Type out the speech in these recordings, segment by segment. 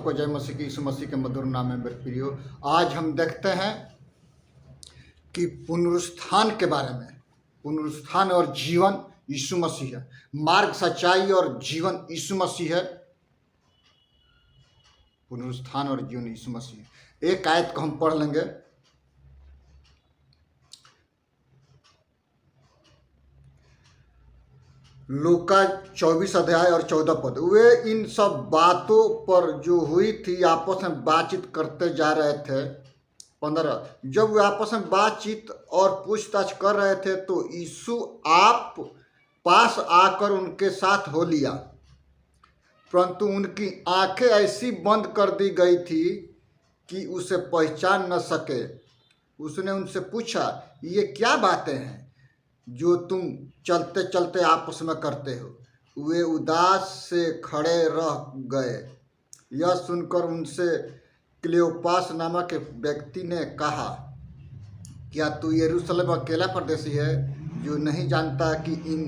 सबको जय मसीह की, यीशु मसीह के मधुर नाम में मेरे प्रियो। आज हम देखते हैं कि पुनरुत्थान के बारे में। पुनरुत्थान और जीवन यीशु मसीह है। मार्ग, सच्चाई और जीवन यीशु मसीह है। पुनरुत्थान और जीवन यीशु मसीह है। एक आयत को हम पढ़ लेंगे। लूका 24 अध्याय और 14 पद। वे इन सब बातों पर जो हुई थी आपस में बातचीत करते जा रहे थे। 15। जब वे आपस में बातचीत और पूछताछ कर रहे थे तो यीशु आप पास आकर उनके साथ हो लिया, परंतु उनकी आंखें ऐसी बंद कर दी गई थी कि उसे पहचान न सके। उसने उनसे पूछा, ये क्या बातें हैं जो तुम चलते चलते आपस में करते हो? वे उदास से खड़े रह गए। यह सुनकर उनसे क्लियोपास नामक एक व्यक्ति ने कहा, क्या तू यरूशलेम अकेला परदेसी है जो नहीं जानता कि इन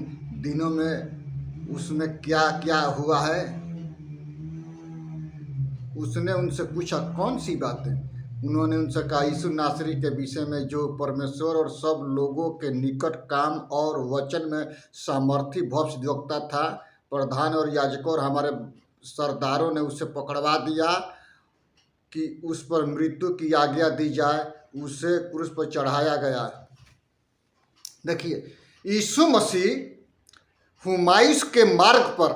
दिनों में उसमें क्या क्या हुआ है? उसने उनसे पूछा, कौन सी बातें? उन्होंने उनसे कहा, यीशु नासरी के विषय में जो परमेश्वर और सब लोगों के निकट काम और वचन में सामर्थी भविष्यद्वक्ता था। प्रधान और याजकों और हमारे सरदारों ने उसे पकड़वा दिया कि उस पर मृत्यु की आज्ञा दी जाए। उसे क्रूस पर चढ़ाया गया। देखिए, यीशु मसीह हुमायूस के मार्ग पर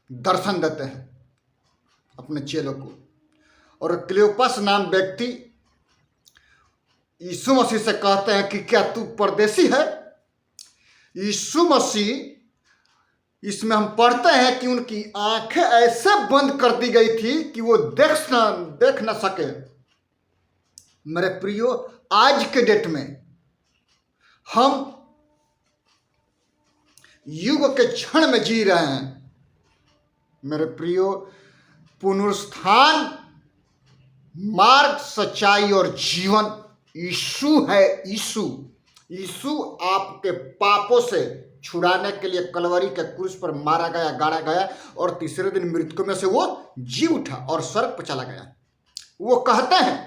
दर्शन देते हैं अपने चेलों को, और क्लियोपास नाम व्यक्ति यीशु मसीह से कहते हैं कि क्या तू परदेसी है? यीशु मसीह, इसमें हम पढ़ते हैं कि उनकी आंखें ऐसे बंद कर दी गई थी कि वो देख न सके। मेरे प्रियो, आज के डेट में हम युग के क्षण में जी रहे हैं। मेरे प्रियो, पुनरुत्थान, मार्ग, सच्चाई और जीवन यीशु है। यीशु आपके पापों से छुड़ाने के लिए कलवरी के क्रूस पर मारा गया, गाड़ा गया, और तीसरे दिन मृतकों में से वो जी उठा और स्वर्ग पर चला गया। वो कहते हैं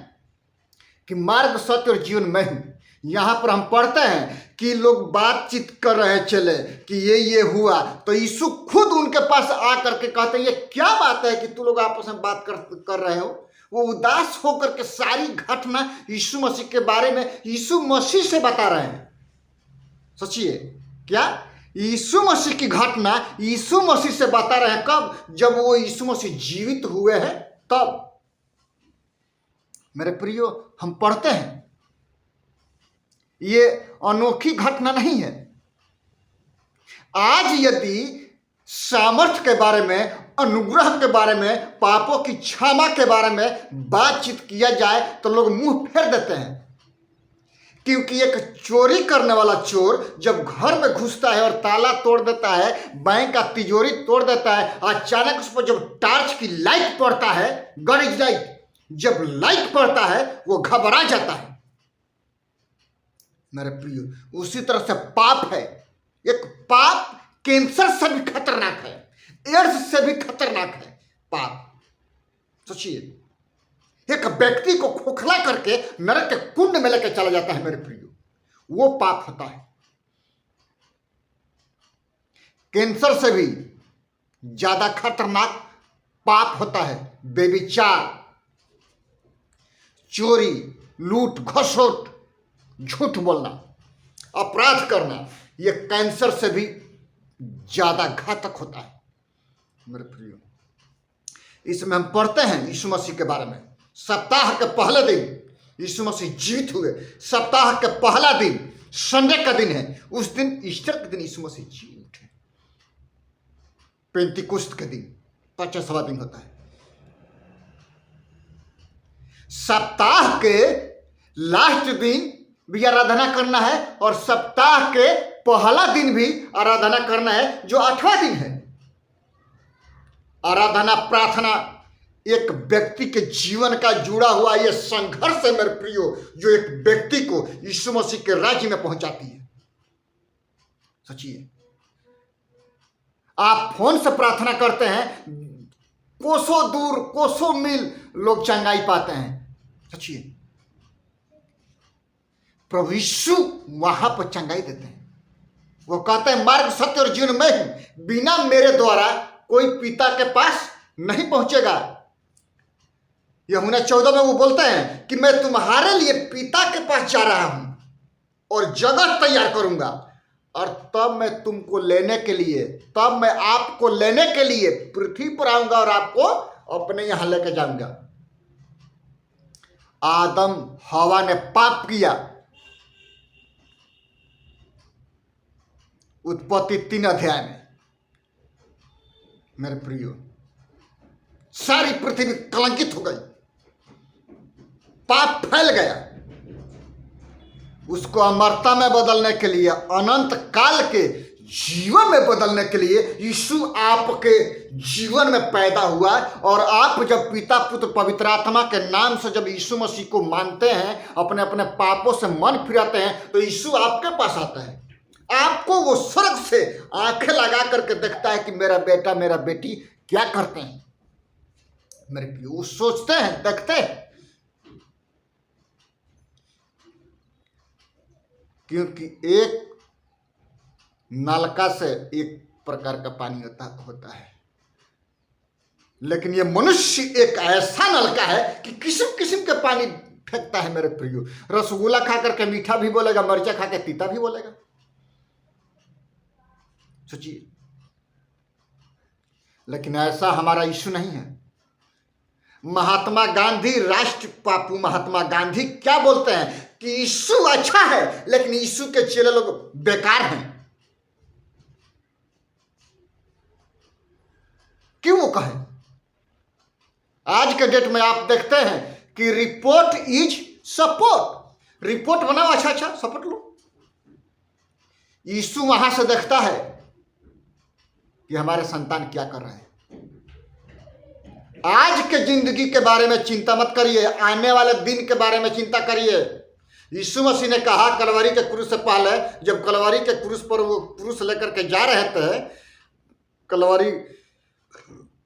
कि मार्ग, सत्य और जीवन मैं हूं। यहां पर हम पढ़ते हैं कि लोग बातचीत कर रहे चले कि ये हुआ, तो यीशु खुद उनके पास आकर के कहते हैं, ये क्या बात है कि तू लोग आपस में बात कर रहे हो? वो उदास होकर के सारी घटना यीशु मसीह के बारे में यीशु मसीह से बता रहे हैं। सोचिए, क्या यीशु मसीह की घटना यीशु मसीह से बता रहे हैं? कब? जब वो यीशु मसीह जीवित हुए हैं तब। मेरे प्रियो, हम पढ़ते हैं, ये अनोखी घटना नहीं है। आज यदि सामर्थ्य के बारे में, अनुग्रह के बारे में, पापों की क्षमा के बारे में बातचीत किया जाए तो लोग मुंह फेर देते हैं, क्योंकि एक चोरी करने वाला चोर जब घर में घुसता है और ताला तोड़ देता है, बैंक का तिजोरी तोड़ देता है, अचानक उस पर जब टार्च की लाइट पड़ता है, गणेश लाइट जब लाइट पड़ता है, वो घबरा जाता है। मेरे प्रियो, उसी तरह से पाप है। एक पाप कैंसर से भी खतरनाक है, एड्स से भी खतरनाक है पाप। सोचिए, एक व्यक्ति को खोखला करके नरक के कुंड में लेकर चला जाता है। मेरे प्रियो, वो पाप होता है। कैंसर से भी ज्यादा खतरनाक पाप होता है व्यभिचार, चोरी, लूट घसोट, झूठ बोलना, अपराध करना। ये कैंसर से भी ज्यादा घातक होता है। मेरे प्रियो, इसमें हम पढ़ते हैं यीशु मसीह के बारे में। सप्ताह के पहले दिन यीशु मसीह जीवित हुए। सप्ताह के पहला दिन संडे का दिन है। उस दिन, ईस्टर के दिन, यीशु मसीह जी उठे। पेंतिकुस्त के दिन 50वां दिन होता है। सप्ताह के लास्ट दिन भी आराधना करना है और सप्ताह के पहला दिन भी आराधना करना है, जो 8वां दिन है। आराधना, प्रार्थना एक व्यक्ति के जीवन का जुड़ा हुआ यह संघर्ष है मेरे प्रियो, जो एक व्यक्ति को यीशु मसीह के राज्य में पहुंचाती है। सोचिए, आप फोन से प्रार्थना करते हैं, कोसों दूर, कोसों मील लोग चंगाई पाते हैं। सोचिए, प्रभु यीशु वहां पर चंगाई देते हैं। वो कहते हैं मार्ग, सत्य और जीवन में हूं, बिना मेरे द्वारा कोई पिता के पास नहीं पहुंचेगा। यूहन्ना 14 में वो बोलते हैं कि मैं तुम्हारे लिए पिता के पास जा रहा हूं और जगह तैयार करूंगा, और तब मैं तुमको लेने के लिए, तब मैं आपको लेने के लिए पृथ्वी पर आऊंगा और आपको अपने यहां लेके जाऊंगा। आदम हवा ने पाप किया। उत्पत्ति 3 अध्याय में मेरे प्रियो, सारी पृथ्वी कलंकित हो गई, पाप फैल गया। उसको अमरता में बदलने के लिए, अनंत काल के जीवन में बदलने के लिए यीशु आपके जीवन में पैदा हुआ। और आप जब पिता, पुत्र, पवित्र आत्मा के नाम से जब यीशु मसीह को मानते हैं, अपने अपने पापों से मन फिराते हैं, तो यीशु आपके पास आता है। आपको वो स्वर्ग से आंखें लगा करके देखता है कि मेरा बेटा, मेरा बेटी क्या करते हैं। मेरे प्रिय, वो सोचते हैं, देखते हैं, क्योंकि एक नलका से एक प्रकार का पानी होता है, लेकिन ये मनुष्य एक ऐसा नलका है कि किस्म किस्म के पानी फेंकता है। मेरे प्रियो, रसगुल्ला खा करके मीठा भी बोलेगा, मरचा खा के तीता भी बोलेगा। सोचिए, लेकिन ऐसा हमारा यीशु नहीं है। महात्मा गांधी, राष्ट्र पापू महात्मा गांधी क्या बोलते हैं कि यीशु अच्छा है, लेकिन यीशु के चेले लोग बेकार हैं। क्यों वो कहे? आज के डेट में आप देखते हैं कि रिपोर्ट इज सपोर्ट। रिपोर्ट बनाओ, अच्छा अच्छा सपोर्ट लो। यीशु वहां से देखता है कि हमारे संतान क्या कर रहे हैं। आज के जिंदगी के बारे में चिंता मत करिए, आने वाले दिन के बारे में चिंता करिए। यीशु मसीह ने कहा कलवरी के क्रूस से पहले, जब कलवरी के क्रूस पर वो क्रूस लेकर के जा रहे थे, कलवरी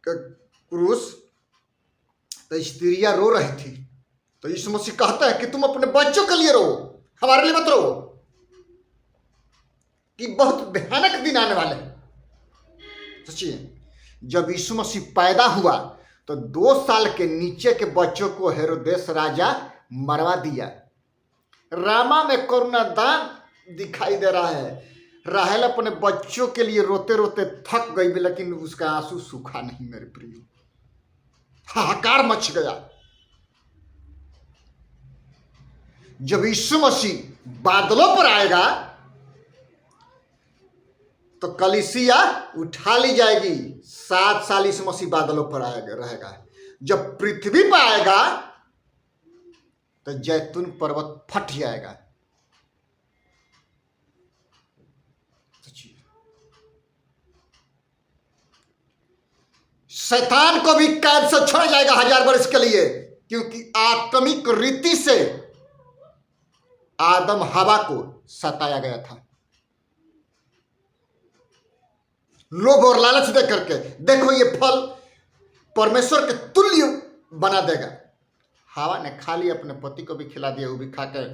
के क्रूस, तो स्त्रियां रो रही थी। तो यीशु मसीह कहते हैं कि तुम अपने बच्चों के लिए रो, हमारे लिए मत रो, कि बहुत भयानक दिन आने वाले हैं। सोचिए, जब यीशु मसीह पैदा हुआ तो 2 साल के नीचे के बच्चों को हेरोदेस राजा मरवा दिया। रामा में करुणादान दिखाई दे रहा है। राहेल अपने बच्चों के लिए रोते रोते थक गई, लेकिन उसका आंसू सूखा नहीं। मेरे प्रिय, हाहाकार मच गया। जब यीशु मसीह बादलों पर आएगा तो कलीसिया उठा ली जाएगी। 7 साल यीशु मसीह बादलों पर आएगा, रहेगा। जब पृथ्वी पर आएगा तो जैतून पर्वत फट जाएगा। शैतान को भी कैद से छोड़ा जाएगा 1000 वर्ष के लिए, क्योंकि आत्मिक रीति से आदम हवा को सताया गया था। लोभ और लालच दे करके, देखो ये फल परमेश्वर के तुल्य बना देगा। हवा ने खा लिया, अपने पति को भी खिला दिया, वो भी खा कर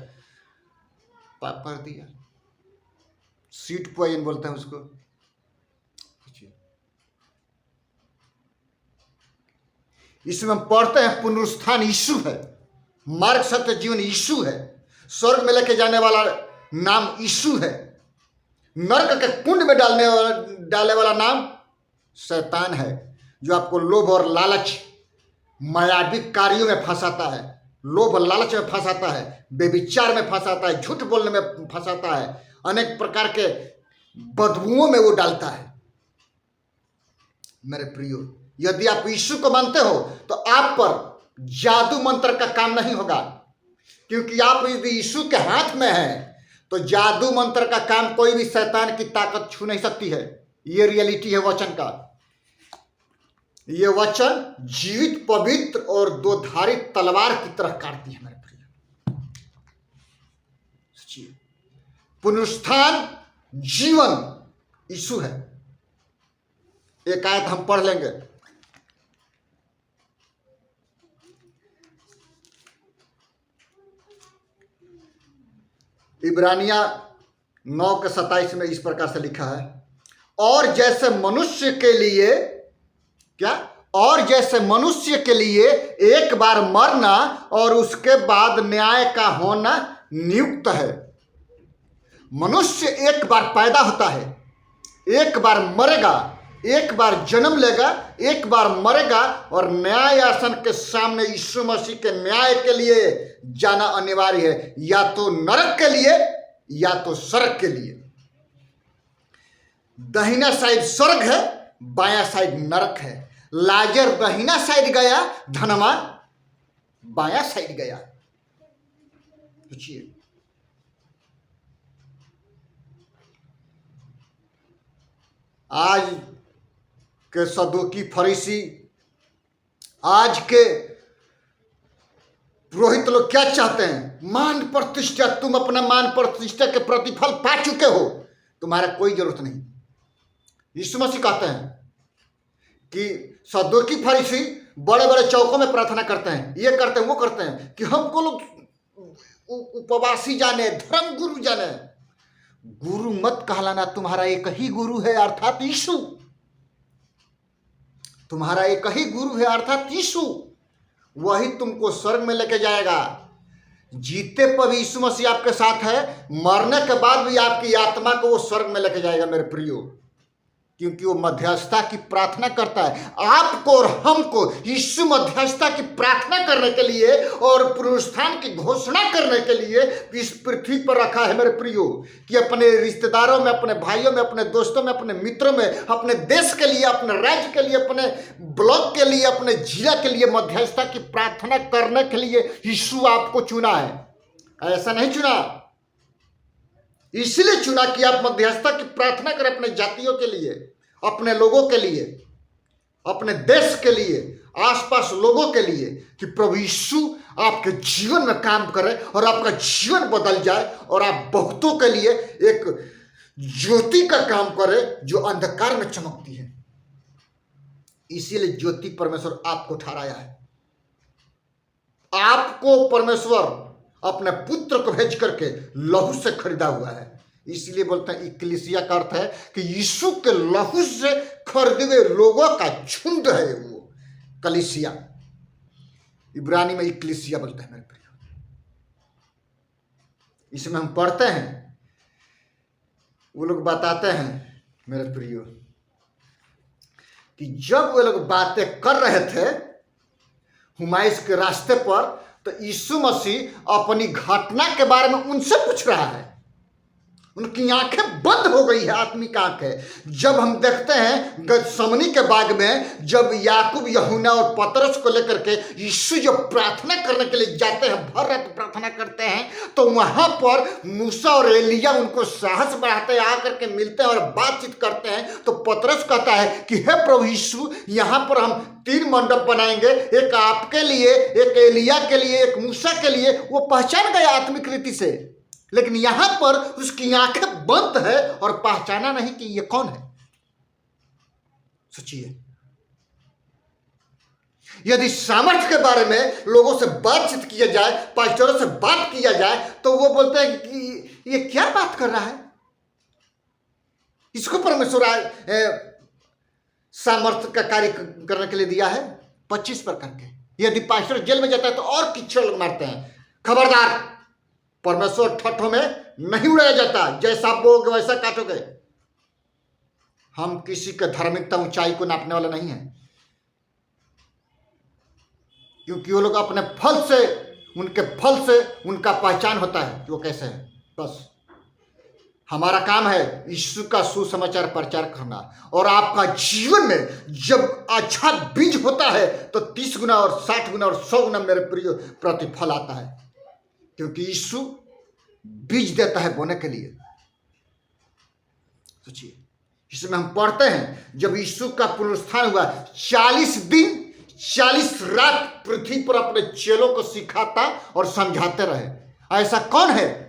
पाप कर दिया। सीड पॉइजन बोलते हैं उसको। इसमें हम पढ़ते हैं पुनरुत्थान यीशु है, मार्ग सत्य जीवन यीशु है, स्वर्ग में लेके जाने वाला नाम यीशु है, नरक के कुंड में डालने वाला नाम शैतान है, जो आपको लोभ और लालच, मायावी कार्यों में फंसाता है, लोभ और लालच में फंसाता है, बेविचार में फंसाता है, झूठ बोलने में फंसाता है, अनेक प्रकार के बदबुओं में वो डालता है। मेरे प्रियो, यदि आप यीशु को मानते हो तो आप पर जादू मंत्र का काम नहीं होगा, क्योंकि आप यदि यीशु के हाथ में हैं तो जादू मंत्र का काम कोई भी शैतान की ताकत छू नहीं सकती है। ये रियलिटी है वचन का। ये वचन जीवित, पवित्र और 2 धारी तलवार की तरह काटती है। मेरे प्रिय, पुनरुत्थान जीवन यीशु है। एक आयत हम पढ़ लेंगे, इब्रानिया 9:27 में इस प्रकार से लिखा है, और जैसे मनुष्य के लिए क्या, और जैसे मनुष्य के लिए एक बार मरना और उसके बाद न्याय का होना नियुक्त है। मनुष्य एक बार पैदा होता है, एक बार मरेगा, एक बार जन्म लेगा, एक बार मरेगा और न्याय आसन के सामने यीशु मसीह के न्याय के लिए जाना अनिवार्य है, या तो नरक के लिए या तो स्वर्ग के लिए। दाहिना साइड स्वर्ग है, बायां साइड नरक है। लाजर दाहिना साइड गया, धनवान बायां साइड गया। सोचिए, आज के सदूकी फरीसी, आज के पुरोहित लोग क्या चाहते हैं? मान प्रतिष्ठा। तुम अपना मान प्रतिष्ठा के प्रतिफल पा चुके हो, तुम्हारा कोई जरूरत नहीं। यीशु मसीह कहते हैं कि सदूकी फरीसी बड़े बड़े चौकों में प्रार्थना करते हैं, ये करते हैं, वो करते हैं कि हमको लोग उपवासी जाने, धर्म गुरु जाने। गुरु मत कहलाना, तुम्हारा एक ही गुरु है अर्थात यीशु। तुम्हारा एक ही गुरु है अर्थात यीशु। वही तुमको स्वर्ग में लेके जाएगा। जीते पर भी यीशु मसीह आपके साथ है, मरने के बाद भी आपकी आत्मा को वो स्वर्ग में लेके जाएगा मेरे प्रियो, क्योंकि वो मध्यस्थता की प्रार्थना करता है। आपको और हमको यीशु मध्यस्थता की प्रार्थना करने के लिए और पुनरुत्थान की घोषणा करने के लिए इस पृथ्वी पर रखा है मेरे प्रियो, कि अपने रिश्तेदारों में, अपने भाइयों में, अपने दोस्तों में, अपने मित्रों में, अपने देश के लिए, अपने राज्य के लिए, अपने ब्लॉक के लिए, अपने जिला के लिए मध्यस्थता की प्रार्थना करने के लिए यीशु आपको चुना है। ऐसा नहीं चुना, इसलिए चुना कि आप मध्यस्थता की प्रार्थना करें अपने जातियों के लिए, अपने लोगों के लिए, अपने देश के लिए, आसपास लोगों के लिए, कि प्रभु यीशु आपके जीवन में काम करे और आपका जीवन बदल जाए और आप बहुतों के लिए एक ज्योति का काम करे जो अंधकार में चमकती है। इसीलिए ज्योति परमेश्वर आपको ठहराया है। आपको परमेश्वर अपने पुत्र को भेज करके लहू से खरीदा हुआ है। इसलिए बोलते हैं इक्लेसिया का अर्थ है कि यीशु के लहू से खरीदे हुए लोगों का झुंड है वो कलीसिया। इब्रानी में इक्लेसिया बोलते हैं मेरे प्रियो। इसमें हम पढ़ते हैं, वो लोग बताते हैं मेरे प्रियो कि जब वो लोग बातें कर रहे थे हुमाइस के रास्ते पर, तो यीशु मसीह अपनी घटना के बारे में उनसे पूछ रहा है। उनकी आंखें बंद हो गई है, आत्मिक आंखें। जब हम देखते हैं गतसमनी के बाग में, जब याकूब, यूहन्ना और पतरस को लेकर के यीशु जो प्रार्थना करने के लिए जाते हैं, भर रात प्रार्थना करते हैं, तो वहां पर मूसा और एलिया उनको साहस बढ़ाते हैं, आकर के मिलते हैं और बातचीत करते हैं। तो पतरस कहता है कि हे प्रभु यीशु, यहाँ पर हम 3 मंडप बनाएंगे, एक आपके लिए, एक एलिया के लिए, एक मूसा के लिए। वो पहचान गया आत्मिक रीति से, लेकिन यहां पर उसकी आंखें बंद है और पहचाना नहीं कि ये कौन है। सोचिए, यदि सामर्थ्य के बारे में लोगों से बातचीत किया जाए, पास्टरों से बात किया जाए, तो वो बोलते हैं कि ये क्या बात कर रहा है, इसको परमेश्वर सामर्थ्य का कार्य करने के लिए दिया है 25 प्रकार के। यदि पास्टर जेल में जाता है तो और कीचड़ लोग मारते हैं। खबरदार, परमेश्वर ठट्ठों में नहीं उड़ाया जाता, जैसा बोगे वैसा काटोगे। हम किसी के धार्मिकता ऊंचाई को नापने वाला नहीं है, क्योंकि वो लोग अपने फल से, उनके फल से उनका पहचान होता है कि वो कैसे है। बस हमारा काम है यीशु का सुसमाचार प्रचार करना। और आपका जीवन में जब अच्छा बीज होता है तो 30 गुना और 60 गुना और 100 गुना मेरे प्रिय प्रतिफल आता है, क्योंकि यीशु बीज देता है बोने के लिए। सोचिए, इसमें हम पढ़ते हैं जब यीशु का पुनरुत्थान हुआ, 40 दिन 40 रात पृथ्वी पर अपने चेलों को सिखाता और समझाते रहे। ऐसा कौन है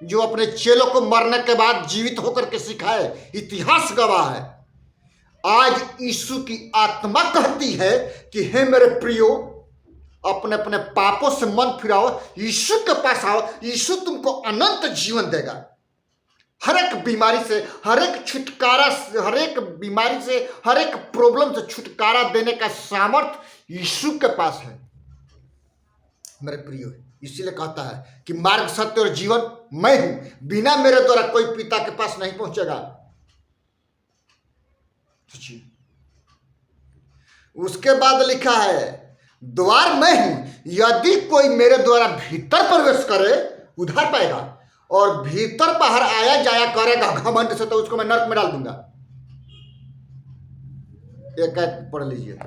जो अपने चेलों को मरने के बाद जीवित होकर के सिखाए? इतिहास गवाह है। आज यीशु की आत्मा कहती है कि हे मेरे प्रियो, अपने अपने पापों से मन फिराओ, यीशु के पास आओ, यीशु तुमको अनंत जीवन देगा। हर एक बीमारी से, हर एक छुटकारा, हर एक बीमारी से, हर एक प्रॉब्लम से छुटकारा देने का सामर्थ्य यीशु के पास है मेरे प्रियो। इसीलिए कहता है कि मार्ग, सत्य और जीवन मैं हूं, बिना मेरे द्वारा कोई पिता के पास नहीं पहुंचेगा। उसके बाद लिखा है द्वार मैं हूं, यदि कोई मेरे द्वारा भीतर प्रवेश करे उधार पाएगा, और भीतर बाहर आया जाया करेगा घमंड से तो उसको मैं नरक में डाल दूंगा। एक पढ़ लीजिए।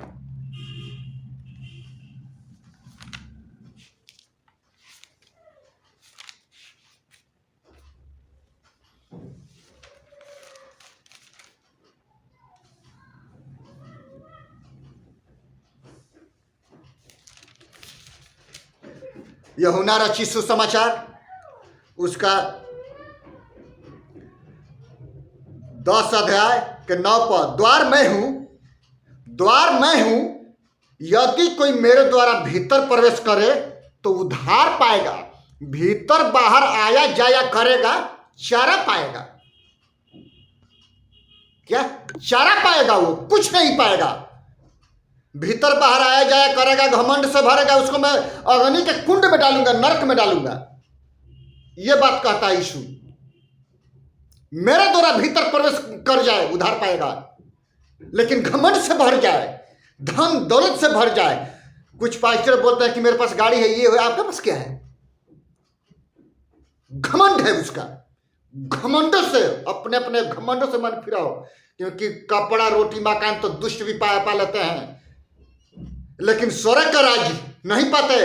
यूहन्ना रचित सुसमाचार उसका 10 अध्याय के 9 पद, द्वार मैं हूं, द्वार मैं हूं, यदि कोई मेरे द्वारा भीतर प्रवेश करे तो उद्धार पाएगा, भीतर बाहर आया जाया करेगा, चारा पाएगा। क्या चारा पाएगा? वो कुछ नहीं पाएगा। भीतर बाहर आया जाया करेगा, घमंड से भरेगा, उसको मैं अग्नि के कुंड में डालूंगा, नरक में डालूंगा। यह बात कहता है यीशु। मेरे द्वारा भीतर प्रवेश कर जाए उधार पाएगा, लेकिन घमंड से भर जाए, धन दौलत से भर जाए। कुछ पास्टर बोलते हैं कि मेरे पास गाड़ी है, ये है, आपके पास क्या है? घमंड है उसका। घमंडों से, अपने अपने घमंडों से मन फिराओ, क्योंकि कपड़ा रोटी मकान तो दुष्ट भी पा लेते हैं, लेकिन स्वर्ग का राज्य नहीं पाते।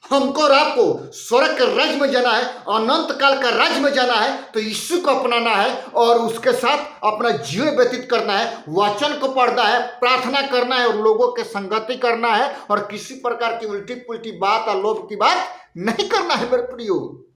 हमको और आपको स्वर्ग के राज्य में जाना है, अनंत काल का राज्य में जाना है, तो यीशु को अपनाना है और उसके साथ अपना जीवन व्यतीत करना है, वचन को पढ़ना है, प्रार्थना करना है और लोगों के संगति करना है, और किसी प्रकार की उल्टी पुल्टी बात और लोभ की बात नहीं करना है मेरे प्रियो।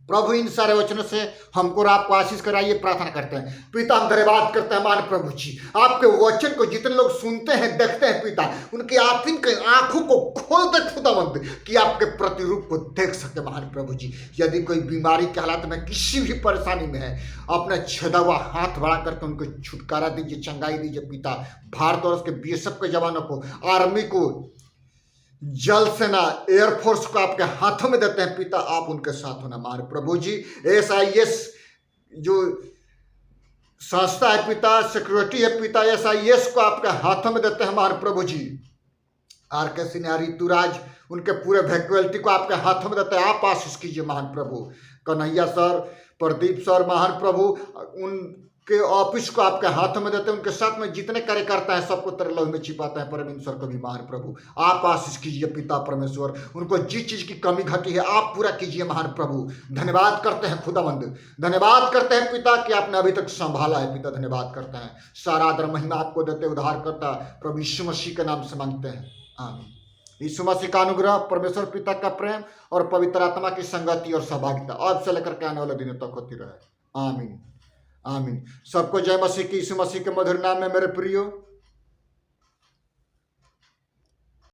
प्रभु इन सारे वचनों से हमको और आपको आशीष कराइए, प्रार्थना करते हैं। पिता, हम धन्यवाद करते हैं मान प्रभु जी, आपके वचन को जितने लोग सुनते हैं, देखते हैं पिता, उनकी आंखों को खोल दे खुदावंद, कि आपके प्रतिरूप को देख सके महान प्रभु जी। यदि कोई बीमारी के हालात में, किसी भी परेशानी में है, अपना छेदा हुआ हाथ बढ़ा करके उनको छुटकारा दीजिए, चंगाई दीजिए पिता। भारत वर्ष के बीएसएफ के जवानों को, आर्मी को, जल सेना, एयरफोर्स को आपके हाथों में देते हैं पिता, आप उनके साथ होना मान प्रभु जी। SIS जो संस्था है पिता, सिक्योरिटी है पिता, SIS को आपके हाथों में देते हैं मान प्रभु जी। RK सिन्हा, ऋतुराज, उनके पूरे फैकल्टी को आपके हाथों में देते हैं, आप आशीष कीजिए महान प्रभु। कन्हैया सर, प्रदीप सर, महान प्रभु, उनके ऑफिस को आपके हाथों में देते हैं, उनके साथ में जितने कार्यकर्ता हैं सबको तेरे लहू में छिपाते हैं परमेश्वर को भी महान प्रभु, आप आशीष कीजिए पिता परमेश्वर। उनको जिस चीज की कमी घटी है आप पूरा कीजिए महान प्रभु। धन्यवाद करते हैं खुदावंद, धन्यवाद करते हैं पिता कि आपने अभी तक संभाला है पिता, धन्यवाद करते हैं। सारा आदर महिमा आपको देते, उद्धार करता प्रभु यीशु मसीह के नाम से मांगते हैं, आमीन। यीशु मसीह का अनुग्रह, परमेश्वर पिता का प्रेम और पवित्र आत्मा की संगति और सहभागिता अब से लेकर के आने वाले दिनों तक होती रहे, आमीन आमीन। सबको जय मसीह की, यीशु मसीह के मधुर नाम में मेरे प्रियो